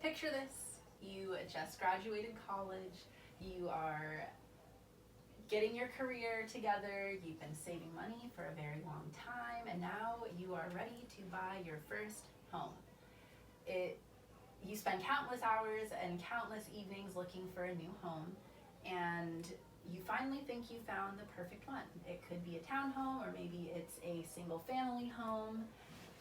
picture this. You just graduated college. You are getting your career together. You've been saving money for a very long time, and now you are ready to buy your first home. You spend countless hours and countless evenings looking for a new home, and you finally think you found the perfect one. It could be a townhome, or maybe it's a single family home,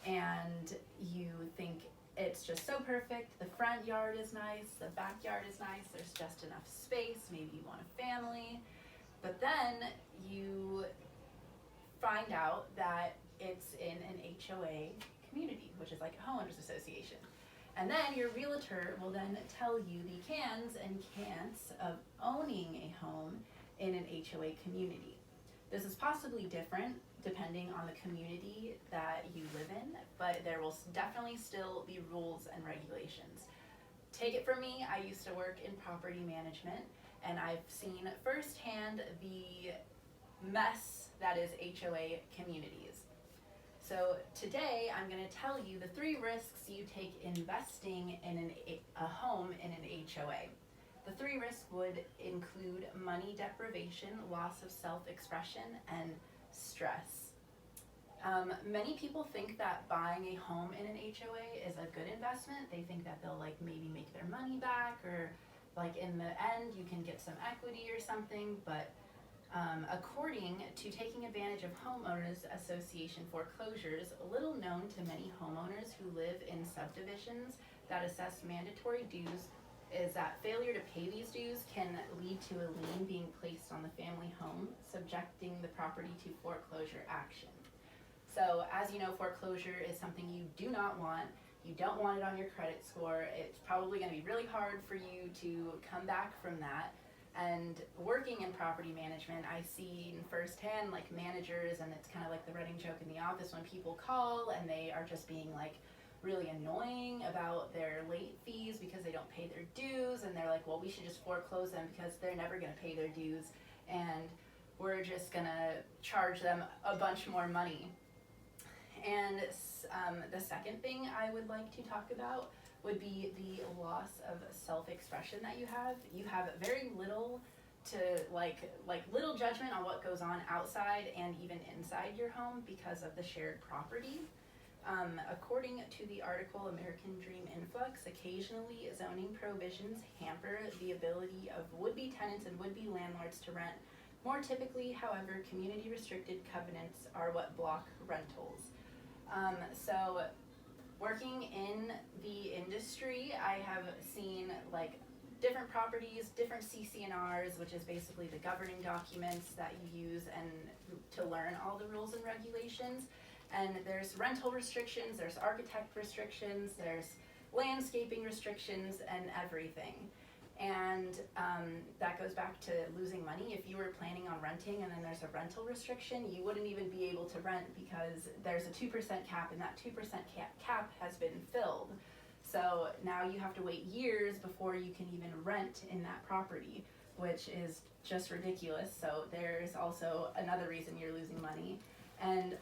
and you think it's just so perfect. The front yard is nice, the backyard is nice, there's just enough space, maybe you want a family. But then you find out that it's in an HOA community, which is like a homeowners association. And then your realtor will then tell you the cans and can'ts of owning a home in an HOA community. This is possibly different depending on the community that you live in, but there will definitely still be rules and regulations. Take it from me, I used to work in property management, and I've seen firsthand the mess that is HOA communities. So today I'm going to tell you the 3 risks you take investing in a home in an HOA. The 3 risks would include money deprivation, loss of self-expression, and stress. Many people think that buying a home in an HOA is a good investment. They think that they'll maybe make their money back, or in the end you can get some equity or something, but according to Taking Advantage of Homeowners Association foreclosures, little known to many homeowners who live in subdivisions that assess mandatory dues is that failure to pay these dues can lead to a lien being placed on the family home, subjecting the property to foreclosure action. So as you know, foreclosure is something you do not want. You don't want it on your credit score. It's probably going to be really hard for you to come back from that. And working in property management, I see firsthand managers, and it's kind of like the running joke in the office when people call and they are just being really annoying about their late fees because they don't pay their dues, and they're like, well, we should just foreclose them because they're never going to pay their dues, and we're just going to charge them a bunch more money. And the second thing I would like to talk about would be the loss of self-expression that you have. You have very little to little judgment on what goes on outside and even inside your home because of the shared property. According to the article American Dream Influx, occasionally zoning provisions hamper the ability of would-be tenants and would-be landlords to rent. More typically, however, community restricted covenants are what block rentals. So working in the industry, I have seen different properties, different CC&Rs, which is basically the governing documents that you use and to learn all the rules and regulations. And there's rental restrictions, there's architect restrictions, there's landscaping restrictions, and everything. And that goes back to losing money. If you were planning on renting and then there's a rental restriction, you wouldn't even be able to rent because there's a 2% cap, and that 2% cap has been filled. So now you have to wait years before you can even rent in that property, which is just ridiculous. So there's also another reason you're losing money.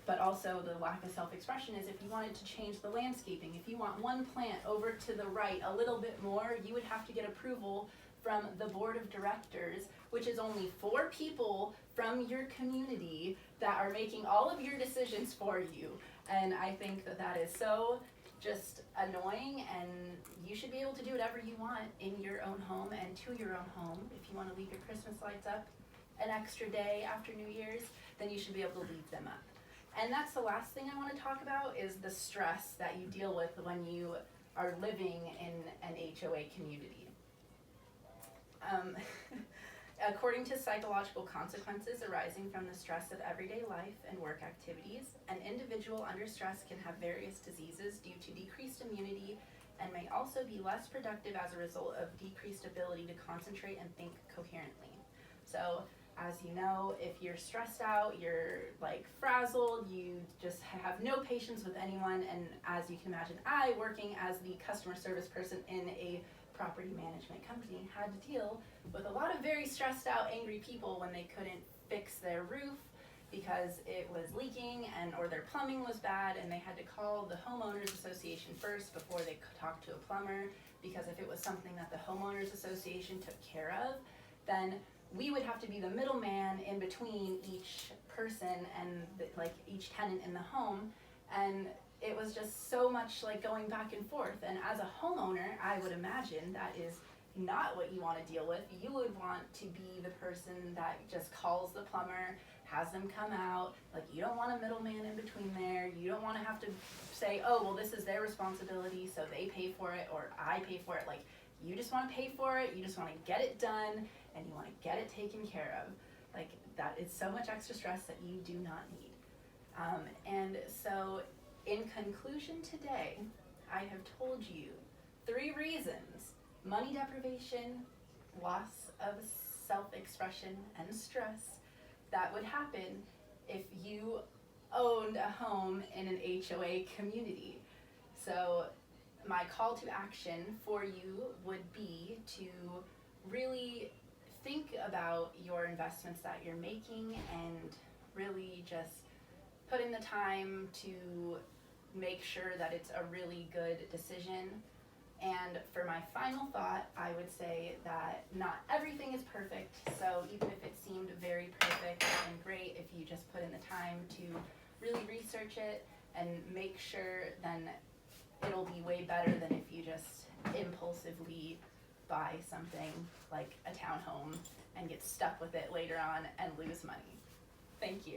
But also the lack of self-expression is if you wanted to change the landscaping, if you want one plant over to the right a little bit more, you would have to get approval from the board of directors, which is only 4 people from your community that are making all of your decisions for you. And I think that that is so just annoying, and you should be able to do whatever you want in your own home and to your own home. If you want to leave your Christmas lights up an extra day after New Year's, then you should be able to leave them up. And that's the last thing I want to talk about, is the stress that you deal with when you are living in an HOA community. According to psychological consequences arising from the stress of everyday life and work activities, an individual under stress can have various diseases due to decreased immunity and may also be less productive as a result of decreased ability to concentrate and think coherently. So as you know, if you're stressed out, you're frazzled, you just have no patience with anyone, and as you can imagine, I, working as the customer service person in a property management company, had to deal with a lot of very stressed out, angry people when they couldn't fix their roof because it was leaking or their plumbing was bad, and they had to call the homeowners association first before they could talk to a plumber, because if it was something that the homeowners association took care of, then we would have to be the middleman in between each person and each tenant in the home. And it was just so much like going back and forth. And as a homeowner, I would imagine that is not what you want to deal with. You would want to be the person that just calls the plumber, has them come out. Like, you don't want a middleman in between there. You don't want to have to say, oh, well, this is their responsibility, so they pay for it, or I pay for it. Like, you just want to pay for it. You just want to get it done, and you want to get it taken care of. Like, that is so much extra stress that you do not need. And so, in conclusion today, I have told you 3 reasons: money deprivation, loss of self-expression, and stress that would happen if you owned a home in an HOA community. So my call to action for you would be to really think about your investments that you're making and really just put in the time to make sure that it's a really good decision. And for my final thought, I would say that not everything is perfect, so even if it seemed very perfect and great, if you just put in the time to really research it and make sure, then it'll be way better than if you just impulsively buy something like a townhome and get stuck with it later on and lose money. Thank you.